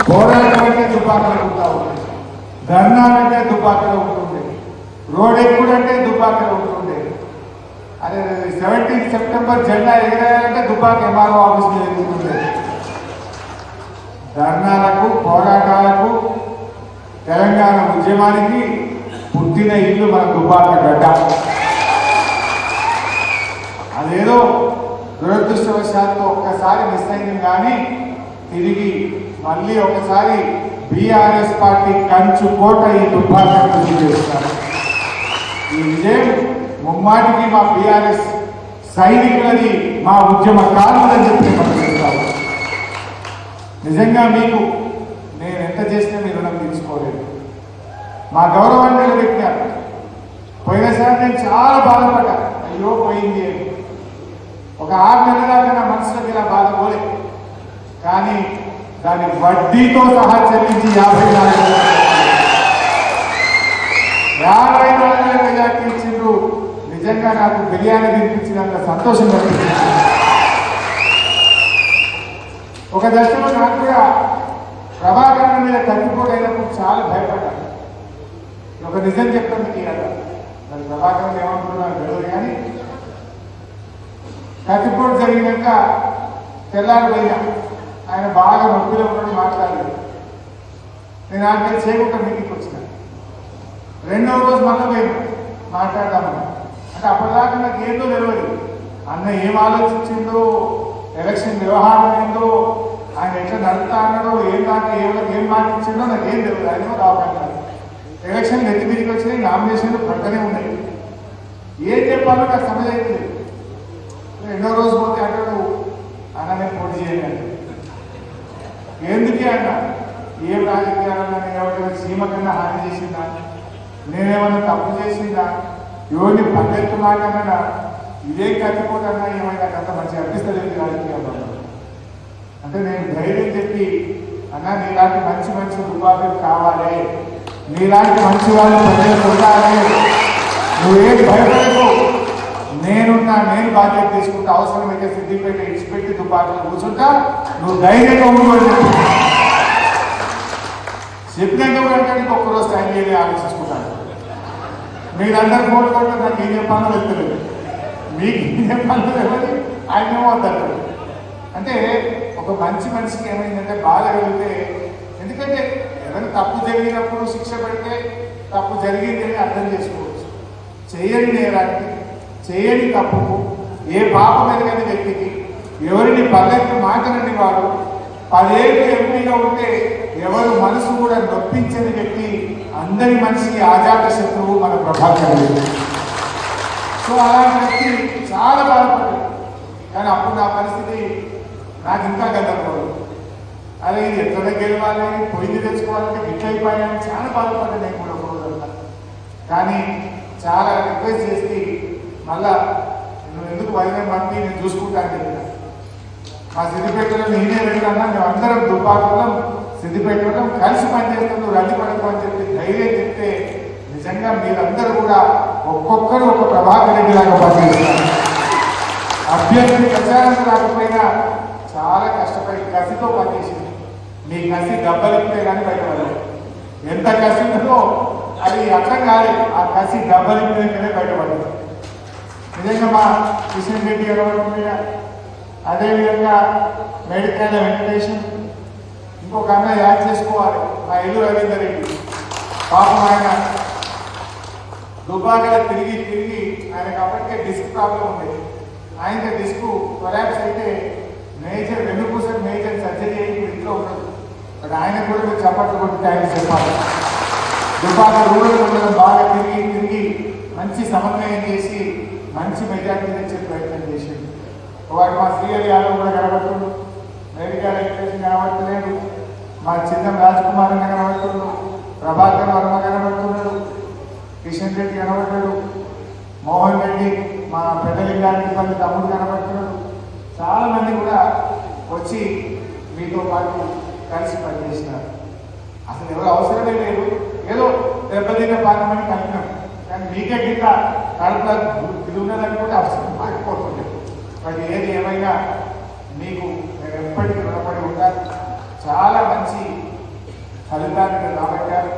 పోరాటం అంటే దుబ్బాకలు ఉంటా ఉంటుంది, ధర్నాలంటే దుబ్బాకలు ఉంటుండే, రోడ్ ఎక్కుడంటే దుబ్బాకలు ఉంటుండే. అదే 17 సెప్టెంబర్ జెండా ఎగరాలంటే దుబ్బాక ఎంఆర్ఓ ఆఫీస్లో ఎదుగుతుండే. ధర్నాలకు పోరాటాలకు తెలంగాణ ఉద్యమానికి పుట్టిన ఇల్లు మన దుబ్బాక గడ్డ. అదేదో దురదృష్టవశాత్తు ఒక్కసారి మిస్ అయింది, కానీ తిరిగి మళ్ళీ ఒకసారి బీఆర్ఎస్ పార్టీ కంచు కోట ఈ దుబ్బాకను చేస్తారు. ఈ విజయం ముమ్మాటికి మా బీఆర్ఎస్ సైనికులని, మా ఉద్యమకారులని చెప్పి మనం చెప్తాము. నిజంగా మీకు నేను ఎంత చేసినా మీరు రుణం తీసుకోలేదు. మా గౌరవాన్ని నిలబెట్టారు. పోయినసారి నేను చాలా బాధపడ్డా, అయ్యో పోయింది అని. ఒక 6 నెలల దాకా నా మనసులోకి ఇలా బాధ పోలేదు, కానీ దాని వడ్డీతో సహా చెల్లించి 54,000 మెజార్టీ ఇచ్చిండ్రు. నిజంగా నాకు బిర్యానీ తినిపించినంత సంతోషం కలిగింది. ఒక దశలో నాకు కూడా ప్రభాకరణ మీద తగ్గిపోయినప్పుడు చాలా భయపడ్డాను. ఒక నిజం చెప్తాను కదా, మరి ప్రభాకరణ ఏమంటున్నాను తెలియదు, కానీ కత్తిపోటు జరిగినాక తెల్లారి పోయినా ఆయన బాగా నొప్పిలో కూడా మాట్లాడలేదు. నేను ఆయన చేయకుండా మీటింగ్కి వచ్చిన 2వ రోజు మళ్ళీ పోయినా మాట్లాడదామని. అంటే అప్పటిదాకా నాకు ఏందో తెలియదు, అన్న ఏం ఆలోచించిందో, ఎలక్షన్ వ్యవహారం ఏందో, ఆయన ఎట్లా నడుపుతా అన్నాడో, ఏం దాకా ఏం మాటించిండో నాకు ఏం తెలియదు. ఆయన రావడం ఎలక్షన్ నెత్తి మీదకి వచ్చినాయి, నామినేషన్లు పక్కనే ఉన్నాయి. ఏం చెప్పాలో నాకు సమయం అయితే 2వ రోజు పోతే అంటాడు, అన్న నేను పోటీ చేయాలి. ఎందుకే అన్న, ఏం రాజకీయాలన్నా నేను ఎవరికైనా సీమ కన్నా హాని చేసిందా, నేనేమన్నా తప్పు చేసిందా, ఎవరిని పద్దెత్తు మాట అన్నా, ఇదే కట్టిపోతన్నా ఏమైనా అంత మంచిగా అనిపిస్తలేదు రాజకీయాల్లో. అంటే నేను ధైర్యం చెప్పి, అన్న నీలాంటి మంచి మంచి దుబ్బాకలు కావాలి, నీలాంటి మంచి వాళ్ళు ప్రజలకు ఉండాలి, నువ్వేం భయపడకు, నేనున్నా, నేను బాధ్యత తీసుకుంటా, అవసరమైతే సిద్ధిపేట ఇచ్చిపెట్టి దుబ్బాకలు కూర్చుంటా, నువ్వు ధైర్యంగా ఉండుకోని చెప్పినంత కంటే ఒక్కరోజు టైం చేయాలి ఆలోచించుకుంటాను. మీరందరూ కోరుకుంటే నాకు ఏం చెప్పాలో వెళ్తలేదు, మీకు ఏం చెప్పాలో తెలియదు, ఆయన ఏమో వద్దంటారు. అంటే ఒక మంచి మనిషికి ఏమైందంటే బాధ కలిగితే, ఎందుకంటే ఏదైనా తప్పు జరిగినప్పుడు శిక్ష పెడితే తప్పు జరిగిందని అర్థం చేసుకోవచ్చు. చేయని నేరానికి, చేయని తప్పుకు, ఏ పాపం ఎదగని వ్యక్తికి, ఎవరిని పల్లెత్తు మాటలని వాడు 10 ఏళ్ళు ఎంపీగా ఉంటే ఎవరు మనసు కూడా నొప్పించని వ్యక్తి, అందరి మనిషికి ఆజాత శత్రువు మన ప్రభాకర్ రెడ్డి. సో అలాంటి వ్యక్తి చాలా బాధపడ్డాడు. కానీ అప్పుడు నా పరిస్థితి నాకు ఇంకా గందరగోళం. అదే ఇది ఎట్లా గెలవాలి, పొయ్యి తెచ్చుకోవాలంటే గిట్ అయిపోయాయని చాలా బాధపడ్డా నేను కూడా ఒకరోజంతా. కానీ చాలా రిక్వెస్ట్ చేసి మళ్ళా నువ్వు ఎందుకు వదిలే పంపి నేను చూసుకుంటాను చెప్పిన. మా సిద్దిపేటలో నేనే వెళ్ళాన్నా, మేము అందరం దుబ్బాకలం సిద్దిపేటలో కలిసి పనిచేస్తాం, నువ్వు రద్దు పడకు అని చెప్పి ధైర్యం చెప్తే నిజంగా మీరందరూ కూడా ఒక్కొక్కరు ఒక ప్రభాకర్ రెడ్డి లాగా పనిచేస్తారు. అభ్యర్థి ప్రచారం రాకపోయినా చాలా కష్టపడి కసితో పనిచేసింది. మీ కసి దెబ్బలిపితే కానీ బయటపడలేదు. ఎంత కసి ఉందో అది అర్థం కాలేదు, ఆ కసి దెబ్బలిపితేనే బయటపడలేదు. నిజంగా మా కిషన్ రెడ్డి కనబడుతుంది, అదేవిధంగా మేడికాయల వెంకటేషన్, ఇంకొక అన్న యాడ్ చేసుకోవాలి మా ఇల్లు రవీందర్ రెడ్డి. పాపం ఆయన దుబ్బాకలో తిరిగి తిరిగి ఆయనకు అప్పటికే డిస్క్ ప్రాబ్లం ఉండేది. ఆయనకి డిస్క్ కొలాప్స్ అయితే మేజర్ వెన్నుపూస మేజర్ సర్జరీ అయ్యి ఇంట్లో ఉండదు. బట్ ఆయన కూడా మీరు చప్పట్లు కొట్టి ఆయన చెప్పాలి. దుబ్బాక రూరల్ మండలం బాగా తిరిగి తిరిగి మంచి సమన్వయం చేసి మంచి మెజార్టీ తెచ్చే ప్రయత్నం చేసింది. వాడు మా శ్రీహరి యాదవ్ కూడా కనబడుతుండు, మేడికాయల వెంకటేషన్ కనబడతలేడు, మా చిన్నం రాజ్కుమార్ అన్న కనబడుతుండు, ప్రభాకర్ వర్మ కనబడుతున్నాడు, కిషన్ రెడ్డి కనబడ్డాడు, మోహన్ రెడ్డి మా పెద్దలింగానికి పల్లి తమ్ముడు కనబడుతున్నాడు. చాలా మంది కూడా వచ్చి మీతో పాటు కలిసి పనిచేసినారు. అసలు ఎవరు అవసరమే లేదు, ఏదో దెబ్బతిన్న పాత్రమని కలిపినాం. కానీ మీకే గిట్ట కడుపులో తిరుగునదని కూడా అవసరం మారిపోతుంది. మరి ఏది ఏమైనా మీకు నేను ఎప్పటికీ రుణపడి ఉంటాను. చాలా మంచి ఫలితాన్ని రాబట్టారు.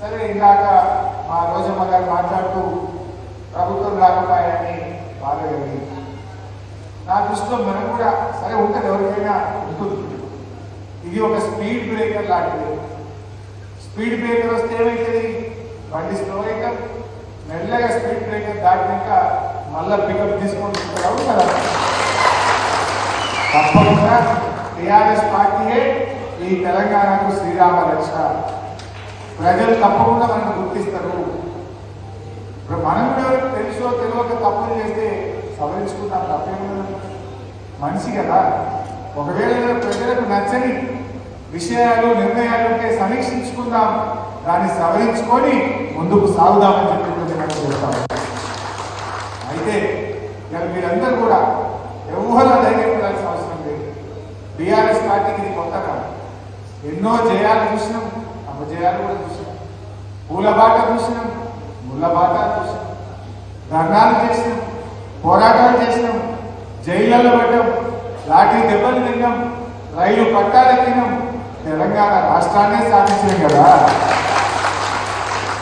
సరే, ఇందాక మా రోజమ్మ గారు మాట్లాడుతూ ప్రభుత్వం రాకపోయాయని బాధ కలిగింది. నా దృష్టిలో మనం కూడా సరే ఉంటుంది, ఎవరికైనా ఉంటుంది. ఇది ఒక స్పీడ్ బ్రేకర్ లాంటిది. స్పీడ్ బ్రేకర్ వస్తే ఏమైతుంది, బండి స్లో అవుతాం, మెల్లగా స్పీడ్ బ్రేకర్ దాటినాక మళ్ళా పికప్ తీసుకొని కదా. తప్పకుండా టీఆర్ఎస్ పార్టీయే ఈ తెలంగాణకు శ్రీరామ రక్ష. ప్రజలు తప్పకుండా మనకు గుర్తిస్తారు. ఇప్పుడు మనం కూడా తెలుసో తెలియక తప్పులు చేస్తే సవరించుకుంటాం, తప్పేమో మనిషి కదా. ఒకవేళ ప్రజలకు నచ్చని విషయాలు నిర్ణయాలు ఉంటే సమీక్షించుకుందాం, దాన్ని సవరించుకొని ముందుకు సాగుదామని చెప్పి మనం చెప్తాం. అయితే ఇక మీరందరూ కూడా ఎవరు ధైర్యం ఉండాల్సిన అవసరం లేదు. బీఆర్ఎస్ పార్టీకి ఇది కొత్త కాదు. ఎన్నో జయాలు చూసినాం, అపజయాలు కూడా చూసినాం, పూలబాట చూసినాం, ముళ్ళబాట చూసినాం, ధర్నాలు చేసినాం, పోరాటాలు చేసినాం, జైళ్ళలో పడ్డాం, లాఠీ దెబ్బలు తిన్నాం, రైలు పట్టాలెక్కినాం, తెలంగాణ రాష్ట్రాన్నే సాధించినాం కదా.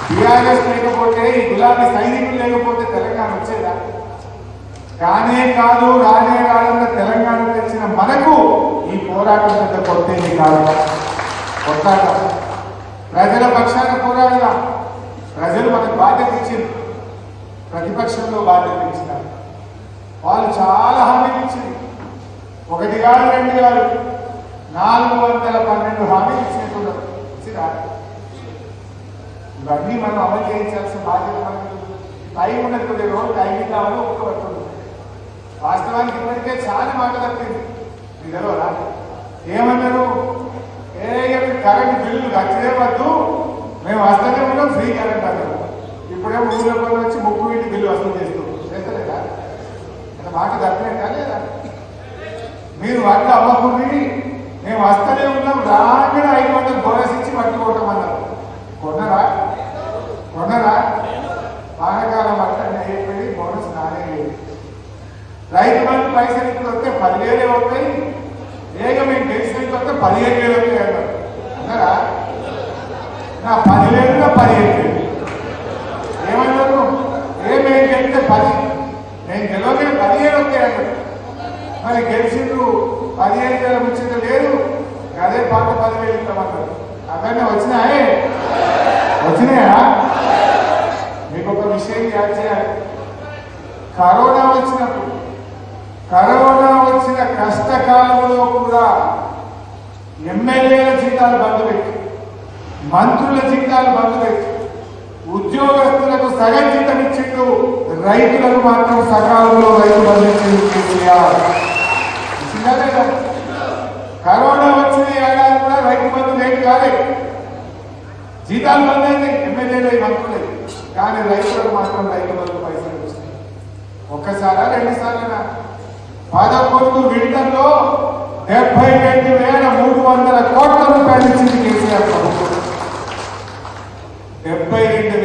బీఆర్ఎస్ లేకపోతే, ఈ గులాబీ సైనికులు లేకపోతే తెలంగాణ వచ్చేదా? కానే కాదు, రానే రాదన్న తెలంగాణ తెచ్చిన మనకు ఈ పోరాటం పెద్ద కొత్తేది కాదు. కొట్లాడదాం, ప్రజల పక్షాన పోరాడదాం. ప్రజలు మనకు బాధ్యత ఇచ్చింది, ప్రతిపక్షంలో బాధ్యత ఇచ్చినారు. వాళ్ళు చాలా హామీలు ఇచ్చింది. ఒకటి కాదు, రెండు కాదు, 412 హామీలు ఇచ్చినట్టున్నారు. ఇచ్చిరా? ఇవన్నీ మనం అమలు చేయించాల్సిన బాధ్యత మనకు. టైం ఉన్నది, కొద్ది రోజులు టైం ఇద్దామని ఒప్పుకోబడుతుంది. వాస్తవానికి ఇప్పటికే చాలా మాట తప్పింది. మీకు తెలియదా? ఏమన్నారు? కరెంట్ బిల్లు ఖర్చులే వద్దు, మేము వస్తూనే ఉన్నాం, ఫ్రీ కరెంట్ అన్నారు. ఇప్పుడే ఊళ్ళో పని వచ్చి 30 ఇంటి బిల్లు వసూలు చేస్తలేదా? అంటే మాట తప్పినట్టా లేదా? మీరు వడ్లు అమ్మకుండి మేము వస్తూనే ఉన్నాం, రాగానే 500 బోనస్ ఇచ్చి పట్టుకోవటం అన్నారు. కొన్నరా? వానకాలం అట్లా అయిపోయి బోనస్ నానే లేదు. రైతు బంధు పైసలు ఇప్పుడు వస్తే 10,000 అవుతాయి, మేము గెలిచిన వస్తే 15,000 అవుతాయి అన్నారు. అన్నారా? నా 10,000 15,000 ఏమన్నారు? మేము గెలిస్తే 10, నేను గెలవలేదు 15 అవుతాయి అన్నారు. మరి గెలిచిండ్రు 15,000 ముచ్చట లేదు, అదే పాట 10,000 ఇస్తామన్నారు. అవన్నీ వచ్చినాయా? మీకు ఒక విషయం యాడ్ చేయాలి. కరోనా వచ్చిన కష్టకాలంలో కూడా ఎమ్మెల్యేల జీతాలు బంద్ పెట్టి, మంత్రుల జీతాలు బంద్ పెట్టి, ఉద్యోగస్తులకు సగం జీతం ఇచ్చిండు, రైతులకు మాత్రం సకాలంలో రైతు బంద్ ఇచ్చింది కేసీఆర్. ఇచ్చిందా లేదా? కరోనా వచ్చిన ఏడాది కూడా రైతు బంధు లేట్ కాలేదు, జీతాలు బంద్ అయింది, ఎమ్మెల్యేలు మంత్రులే, కానీ రైతులకు మాత్రం రైతు బంధు పైసలు వచ్చినాయి. ఒక్కసారా 2 సార్లు? 11 విడతల్లో 72,300 కోట్ల రూపాయలు ఇచ్చింది కేసీఆర్ ప్రభుత్వం. 72